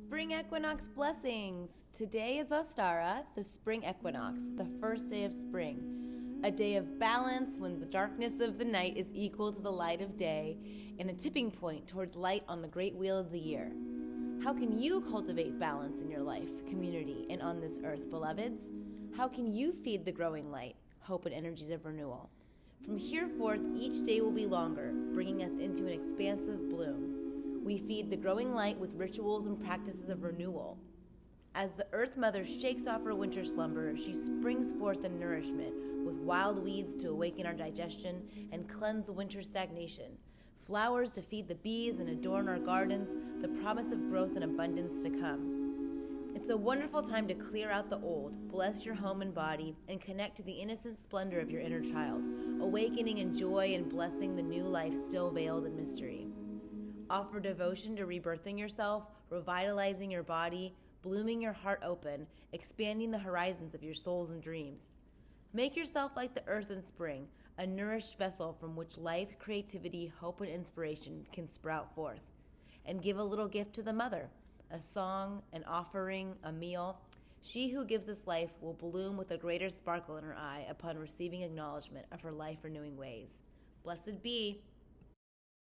Spring Equinox blessings! Today is Ostara, the spring equinox, the first day of spring. A day of balance when the darkness of the night is equal to the light of day, and a tipping point towards light on the great wheel of the year. How can you cultivate balance in your life, community, and on this earth, beloveds? How can you feed the growing light, hope, and energies of renewal? From here forth, each day will be longer, bringing us into an expansive bloom. We feed the growing light with rituals and practices of renewal. As the Earth Mother shakes off her winter slumber, she springs forth in nourishment with wild weeds to awaken our digestion and cleanse winter stagnation, flowers to feed the bees and adorn our gardens, the promise of growth and abundance to come. It's a wonderful time to clear out the old, bless your home and body, and connect to the innocent splendor of your inner child, awakening in joy and blessing the new life still veiled in mystery. Offer devotion to rebirthing yourself, revitalizing your body, blooming your heart open, expanding the horizons of your souls and dreams. Make yourself like the earth in spring, a nourished vessel from which life, creativity, hope, and inspiration can sprout forth. And give a little gift to the mother, a song, an offering, a meal. She who gives us life will bloom with a greater sparkle in her eye upon receiving acknowledgement of her life-renewing ways. Blessed be.